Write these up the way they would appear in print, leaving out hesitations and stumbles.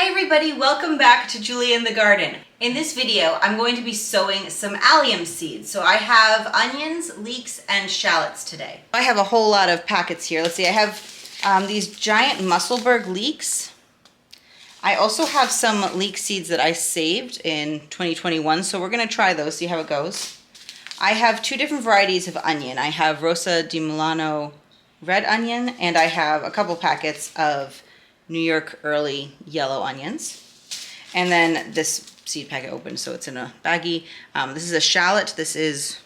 Hi everybody, welcome back to Julie in the Garden. In this video, I'm going to be sowing some allium seeds. So I have onions, leeks, and shallots today. I have a whole lot of packets here. Let's see, I have these giant Musselburgh leeks. I also have some leek seeds that I saved in 2021, so we're gonna try those, see how it goes. I have two different varieties of onion. I have Rosa di Milano red onion, and I have a couple packets of New York early yellow onions. And then this seed packet opened, so it's in a baggie. This is a shallot. This is,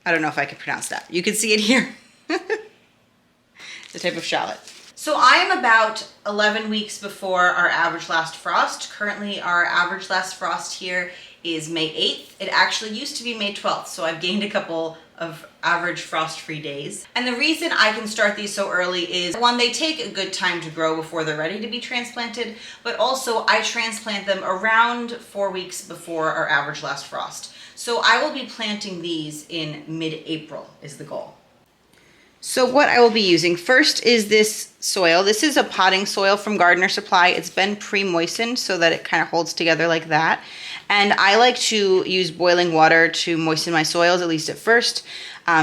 I don't know if I can pronounce that. You can see it here. The type of shallot. So I am about 11 weeks before our average last frost. Currently our average last frost here is May 8th. It actually used to be May 12th, so I've gained a couple of average frost-free days. And the reason I can start these so early is, one, they take a good time to grow before they're ready to be transplanted, but also I transplant them around 4 weeks before our average last frost. So I will be planting these in mid-April is the goal. So what I will be using first is this soil. This is a potting soil from Gardener Supply. It's been pre-moistened so that it kind of holds together like that. And I like to use boiling water to moisten my soils, at least at first,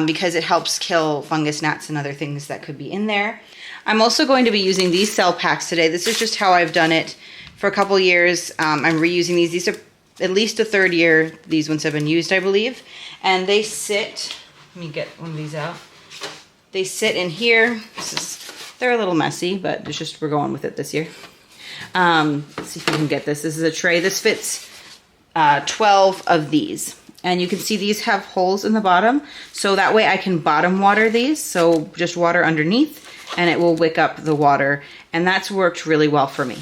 because it helps kill fungus, gnats, and other things that could be in there. I'm also going to be using these cell packs today. This is just how I've done it for a couple years. I'm reusing these. These are at least a third year. These ones have been used, I believe. And they sit, let me get one of these out. They sit in here. They're a little messy, but it's just, we're going with it this year. Let's see if you can get this. This is a tray. This fits 12 of these. And you can see these have holes in the bottom. So that way I can bottom water these. So just water underneath and it will wick up the water. And that's worked really well for me.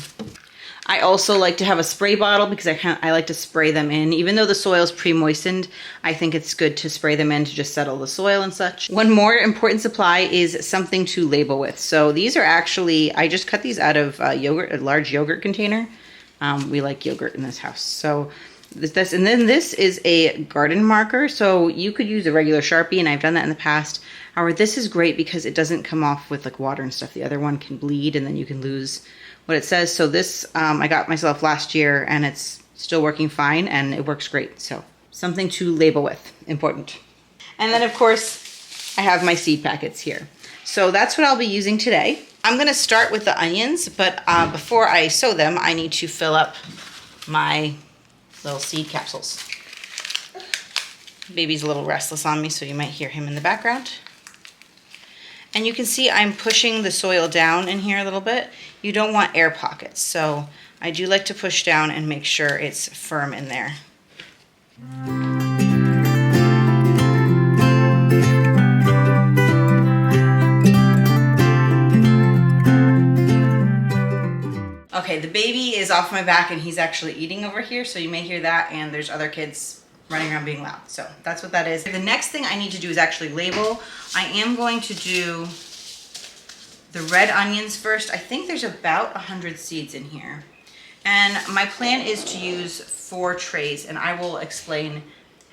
I also like to have a spray bottle because I like to spray them in. Even though the soil is pre-moistened, I think it's good to spray them in to just settle the soil and such. One more important supply is something to label with. So these are actually, I just cut these out of yogurt, a large yogurt container. We like yogurt in this house. So this, and then this is a garden marker. So you could use a regular Sharpie, and I've done that in the past. However, this is great because it doesn't come off with like water and stuff. The other one can bleed and then you can lose what it says. So this I got myself last year and it's still working fine and it works great. So something to label with, important. And then of course I have my seed packets here. So that's what I'll be using today. I'm gonna start with the onions, but before I sow them, I need to fill up my little seed capsules. Baby's a little restless on me, so you might hear him in the background. And you can see I'm pushing the soil down in here a little bit. You don't want air pockets, so I do like to push down and make sure it's firm in there. Okay, the baby is off my back and he's actually eating over here, so you may hear that, and there's other kids running around being loud. So that's what that is. The next thing I need to do is actually label. I am going to do the red onions first. I think there's about 100 seeds in here. And my plan is to use 4 trays, and I will explain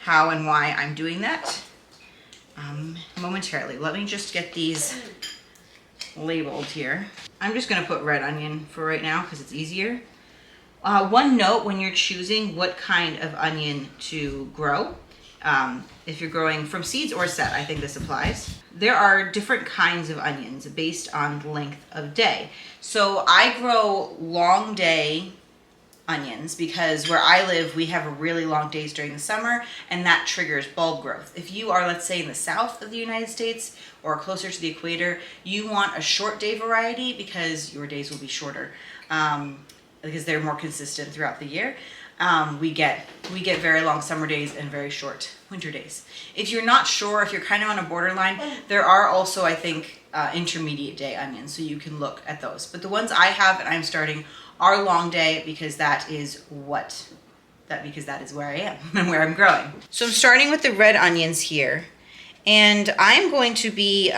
how and why I'm doing that momentarily. Let me just get these labeled here. I'm just gonna put red onion for right now because it's easier. One note when you're choosing what kind of onion to grow, if you're growing from seeds or set, I think this applies. There are different kinds of onions based on the length of day. So I grow long day onions because where I live, we have really long days during the summer, and that triggers bulb growth. If you are, let's say, in the south of the United States or closer to the equator, you want a short day variety because your days will be shorter. Because they're more consistent throughout the year. We get very long summer days and very short winter days. If you're not sure, if you're kind of on a borderline, there are also, I think, intermediate day onions, so you can look at those. But the ones I have and I'm starting are long day because that is where I am and where I'm growing. So I'm starting with the red onions here, and I'm going to be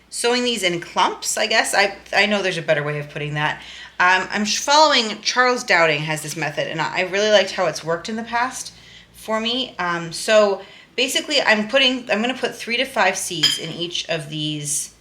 sowing these in clumps, I guess. I know there's a better way of putting that. I'm following Charles Dowding has this method, and I really liked how it's worked in the past for me. So basically I'm going to put 3 to 5 seeds in each of these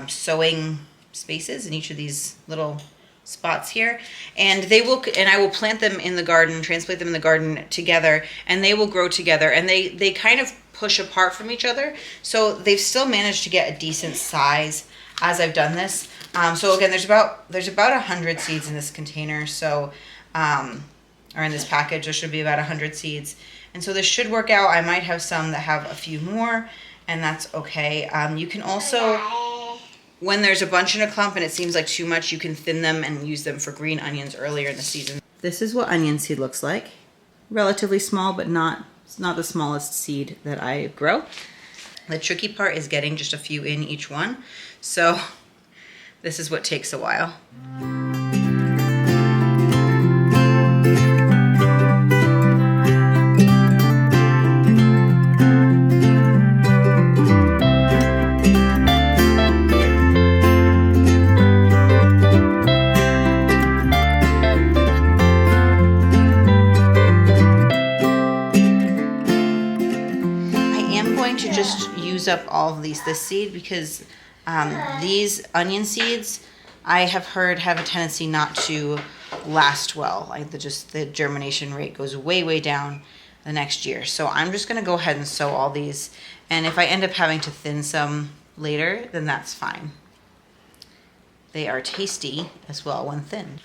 sowing spaces, in each of these little spots here, and I will plant them in the garden, transplant them in the garden together, and they will grow together, and they kind of push apart from each other. So they've still managed to get a decent size as I've done this. So again, there's about 100 seeds in this container. So, or in this package, there should be about 100 seeds. And so this should work out. I might have some that have a few more, and that's okay. You can also, when there's a bunch in a clump and it seems like too much, you can thin them and use them for green onions earlier in the season. This is what onion seed looks like. Relatively small, but it's not the smallest seed that I grow. The tricky part is getting just a few in each one. So this is what takes a while. Up all of this seed because these onion seeds I have heard have a tendency not to last well. Like the germination rate goes way down the next year. So I'm just going to go ahead and sow all these, and if I end up having to thin some later, then that's fine. They are tasty as well when thinned.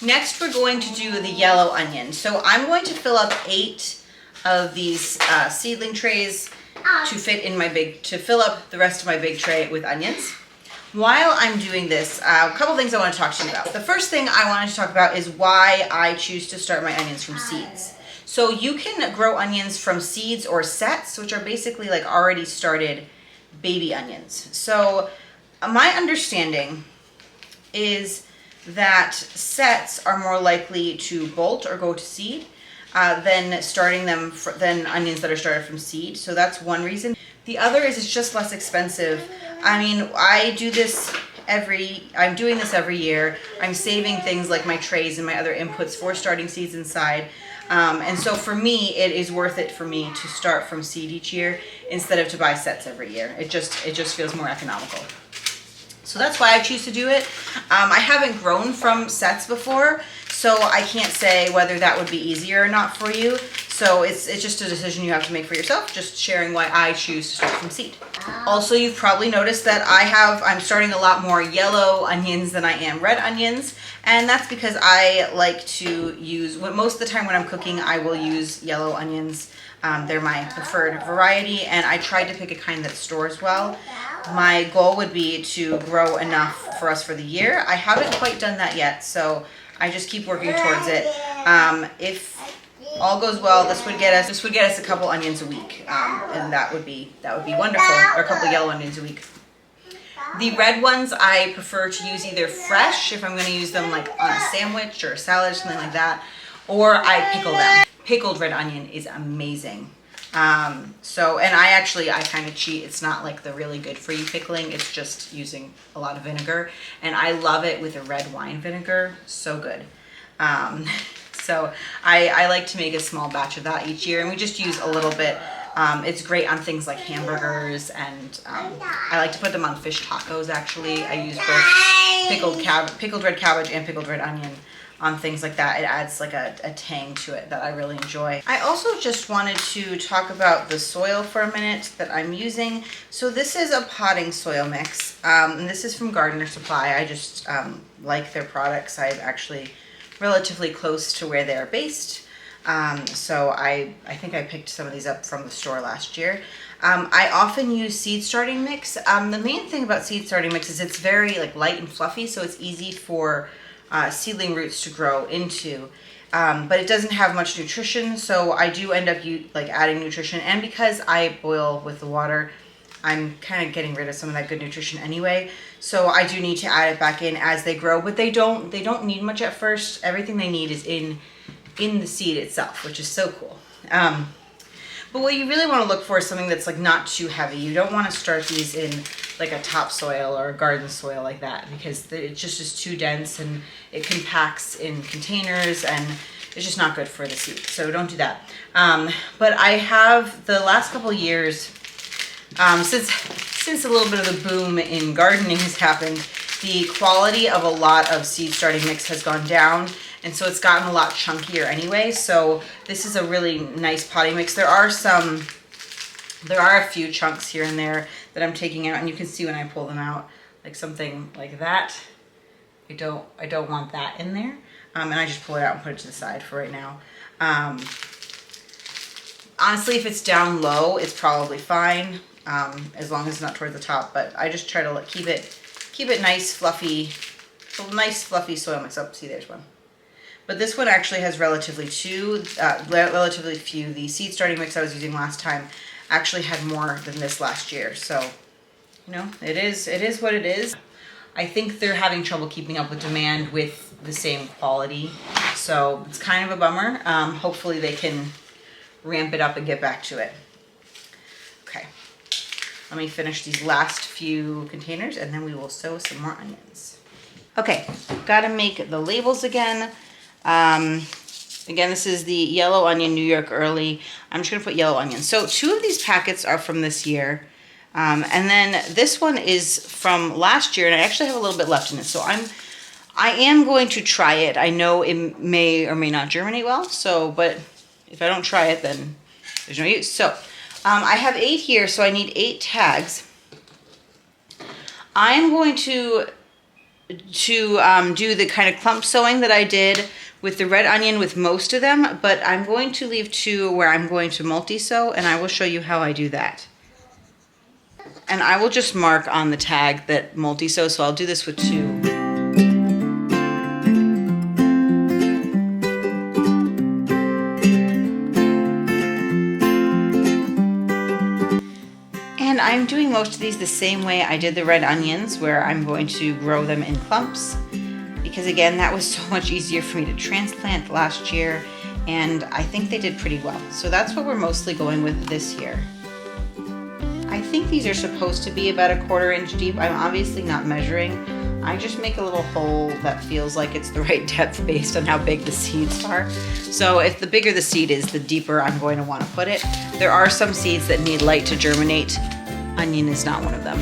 Next, we're going to do the yellow onion. So I'm going to fill up 8 of these seedling trays to fill up the rest of my big tray with onions. While I'm doing this, a couple things I want to talk to you about. The first thing I wanted to talk about is why I choose to start my onions from seeds. So you can grow onions from seeds or sets, which are basically like already started baby onions. So my understanding is that sets are more likely to bolt or go to seed than onions that are started from seed. So that's one reason. The other is it's just less expensive. I mean, I'm doing this every year. I'm saving things like my trays and my other inputs for starting seeds inside. And so for me, it is worth it for me to start from seed each year instead of to buy sets every year. It just feels more economical. So that's why I choose to do it. I haven't grown from sets before, so I can't say whether that would be easier or not for you. So it's just a decision you have to make for yourself, just sharing why I choose to start from seed. Also, you've probably noticed that I'm starting a lot more yellow onions than I am red onions, and that's because I like to use, most of the time when I'm cooking, I will use yellow onions. They're my preferred variety, and I tried to pick a kind that stores well. My goal would be to grow enough for us for the year. I haven't quite done that yet, so I just keep working towards it. If all goes well, this would get us a couple onions a week, and that would be wonderful. Or a couple yellow onions a week. The red ones I prefer to use either fresh, if I'm going to use them like on a sandwich or a salad, something like that, or I pickle them. Pickled red onion is amazing. And I kind of cheat. It's not like the really good for you pickling. It's just using a lot of vinegar, and I love it with a red wine vinegar. So good. So I like to make a small batch of that each year, and we just use a little bit. It's great on things like hamburgers, and I like to put them on fish tacos. Actually, I use both pickled red cabbage and pickled red onion on things like that. It adds like a tang to it that I really enjoy. I also just wanted to talk about the soil for a minute that I'm using. So this is a potting soil mix, and this is from Gardener Supply. I just like their products. I'm actually relatively close to where they're based. So I think I picked some of these up from the store last year. I often use seed starting mix. The main thing about seed starting mix is it's very like light and fluffy, so it's easy for seedling roots to grow into, but it doesn't have much nutrition, so I do end up adding nutrition, and because I boil with the water, I'm kind of getting rid of some of that good nutrition anyway, so I do need to add it back in as they grow, but they don't need much at first. Everything they need is in the seed itself, which is so cool. But what you really want to look for is something that's like not too heavy. You don't want to start these in like a topsoil or a garden soil like that, because it just is too dense and it compacts in containers and it's just not good for the seed. So don't do that. But I have the last couple of years, since a little bit of the boom in gardening has happened, the quality of a lot of seed starting mix has gone down, and so it's gotten a lot chunkier anyway. So this is a really nice potting mix. There are a few chunks here and there that I'm taking out, and you can see when I pull them out, like something like that. I don't want that in there, and I just pull it out and put it to the side for right now. Honestly, if it's down low, it's probably fine, as long as it's not towards the top. But I just try to keep it nice, fluffy soil mix. Up, see, there's one. But this one actually has relatively few. The seed starting mix I was using last time actually had more than this last year. So, you know, it is what it is. I think they're having trouble keeping up with demand with the same quality. So it's kind of a bummer. Hopefully they can ramp it up and get back to it. Okay, let me finish these last few containers and then we will sow some more onions. Okay, got to make the labels again. Again, this is the yellow onion New York early. I'm just gonna put yellow onion. So 2 of these packets are from this year. And then this one is from last year, and I actually have a little bit left in it. So I am going to try it. I know it may or may not germinate well, but if I don't try it, then there's no use. So I have 8 here, so I need 8 tags. I am going to do the kind of clump sowing that I did with the red onion with most of them, but I'm going to leave 2 where I'm going to multi-sow, and I will show you how I do that. And I will just mark on the tag that multi-sow, so I'll do this with 2. And I'm doing most of these the same way I did the red onions, where I'm going to grow them in clumps, because again, that was so much easier for me to transplant last year, and I think they did pretty well. So that's what we're mostly going with this year. I think these are supposed to be about 1/4 inch deep. I'm obviously not measuring. I just make a little hole that feels like it's the right depth based on how big the seeds are. So if the bigger the seed is, the deeper I'm going to want to put it. There are some seeds that need light to germinate. Onion is not one of them.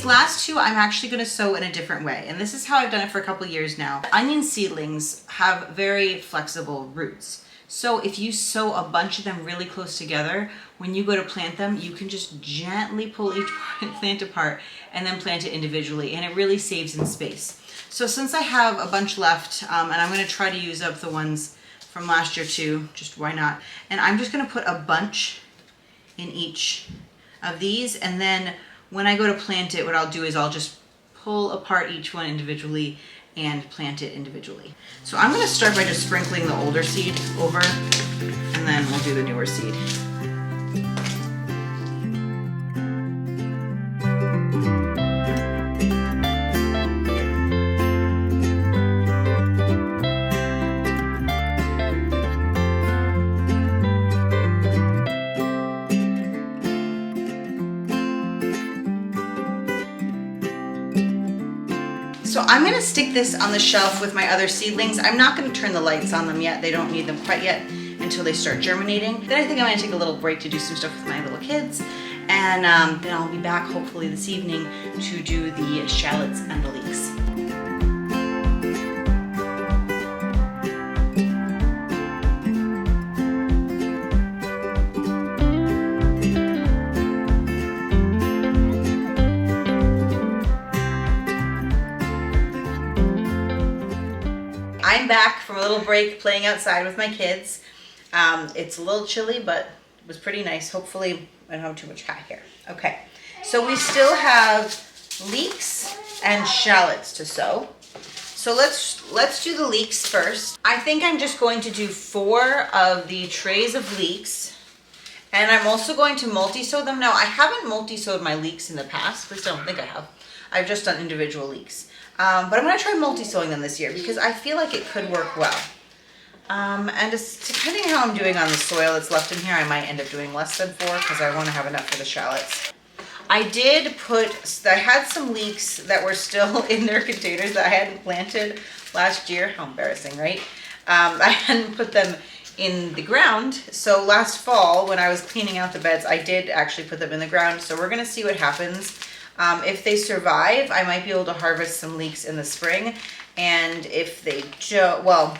Last 2 I'm actually going to sow in a different way, and this is how I've done it for a couple years now. Onion seedlings have very flexible roots, so if you sow a bunch of them really close together, when you go to plant them, you can just gently pull each plant apart and then plant it individually, and it really saves in space. So since I have a bunch left, and I'm going to try to use up the ones from last year too, just why not, and I'm just going to put a bunch in each of these, and then when I go to plant it, what I'll do is I'll just pull apart each one individually and plant it individually. So I'm going to start by just sprinkling the older seed over, and then we'll do the newer seed. So I'm going to stick this on the shelf with my other seedlings. I'm not going to turn the lights on them yet. They don't need them quite yet until they start germinating. Then I think I'm going to take a little break to do some stuff with my little kids. And then I'll be back hopefully this evening to do the shallots and the leeks. I'm back from a little break playing outside with my kids. It's a little chilly, but it was pretty nice. Hopefully I don't have too much hat here. Okay, so we still have leeks and shallots to sow. So let's do the leeks first. I think I'm just going to do 4 of the trays of leeks, and I'm also going to multi-sow them. Now, I haven't multi-sowed my leeks in the past. At least I don't think I have. I've just done individual leeks. But I'm going to try multi-sowing them this year because I feel like it could work well. And depending how I'm doing on the soil that's left in here, I might end up doing less than 4 because I want to have enough for the shallots. I had some leeks that were still in their containers that I hadn't planted last year. How embarrassing, right? I hadn't put them in the ground. So last fall, when I was cleaning out the beds, I did actually put them in the ground. So we're gonna see what happens. If they survive, I might be able to harvest some leeks in the spring. And if they don't, well,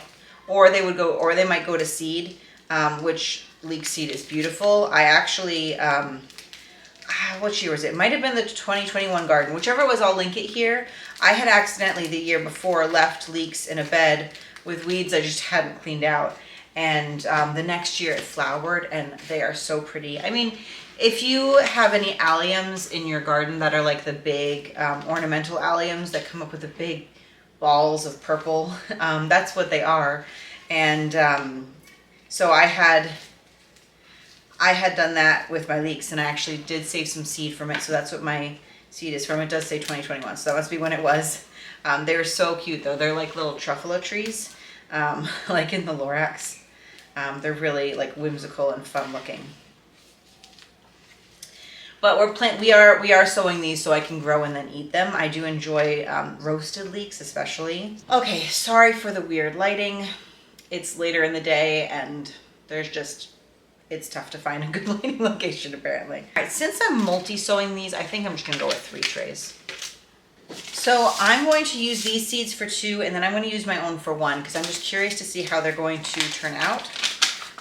or they might go to seed, which leek seed is beautiful. I actually, what year was it? It might have been the 2021 garden. Whichever it was, I'll link it here. I had accidentally the year before left leeks in a bed with weeds I just hadn't cleaned out. And the next year it flowered and they are so pretty. I mean, if you have any alliums in your garden that are like the big ornamental alliums that come up with the big balls of purple, that's what they are. And so I had done that with my leeks, and I actually did save some seed from it. So that's what my seed is from. It does say 2021, so that must be when it was. They were so cute though. They're like little truffalo trees, like in the Lorax. They're really like whimsical and fun looking. But we are sowing these so I can grow and then eat them. I do enjoy roasted leeks especially. Okay, sorry for the weird lighting. It's later in the day and it's tough to find a good lighting location apparently. All right, since I'm multi-sowing these, I think I'm just gonna go with 3 trays. So I'm going to use these seeds for 2, and then I'm going to use my own for 1 because I'm just curious to see how they're going to turn out.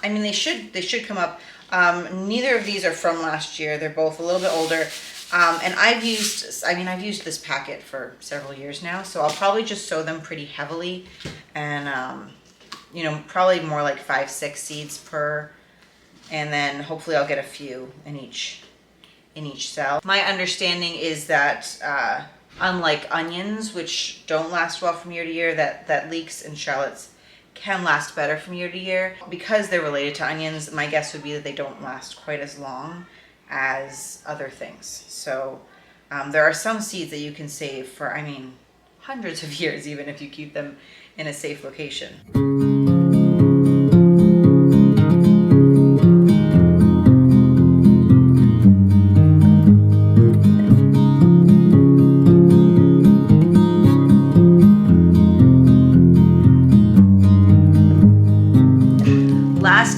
I mean, they should come up. Neither of these are from last year. They're both a little bit older. And I've used this packet for several years now, so I'll probably just sow them pretty heavily, and you know, probably more like 5-6 seeds per, and then hopefully I'll get a few in each cell. My understanding is that unlike onions, which don't last well from year to year, that leeks and shallots can last better from year to year. Because they're related to onions, my guess would be that they don't last quite as long as other things. So there are some seeds that you can save for, I mean, hundreds of years, even if you keep them in a safe location.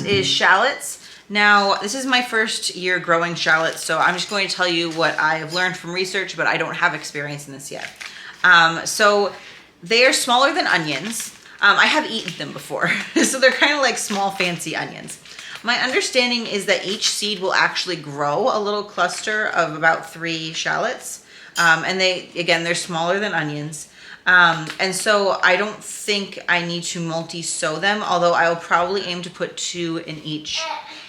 Is shallots. Now, this is my first year growing shallots, so I'm just going to tell you what I have learned from research, but I don't have experience in this yet. So they are smaller than onions. I have eaten them before, so they're kind of like small fancy onions. My understanding is that each seed will actually grow a little cluster of about 3 shallots, and they're smaller than onions. And so I don't think I need to multi-sow them, although I will probably aim to put 2 in each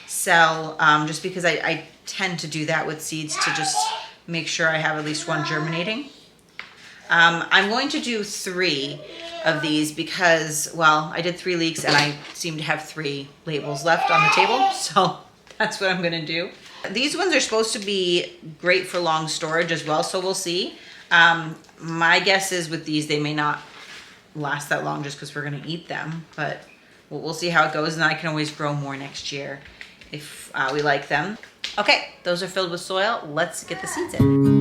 cell, just because I tend to do that with seeds to just make sure I have at least 1 germinating. I'm going to do 3 of these because, well, I did 3 leeks and I seem to have 3 labels left on the table, so that's what I'm gonna do. These ones are supposed to be great for long storage as well, so we'll see. My guess is with these, they may not last that long just because we're going to eat them, but we'll see how it goes, and I can always grow more next year if we like them. Okay, those are filled with soil. Let's get the seeds in.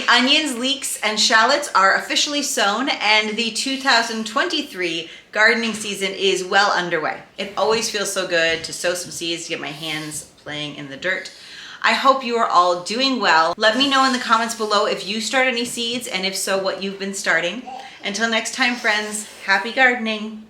Onions, leeks, and shallots are officially sown, and the 2023 gardening season is well underway. It always feels so good to sow some seeds, to get my hands playing in the dirt. I hope you are all doing well. Let me know in the comments below if you start any seeds, and if so, what you've been starting. Until next time, friends, happy gardening.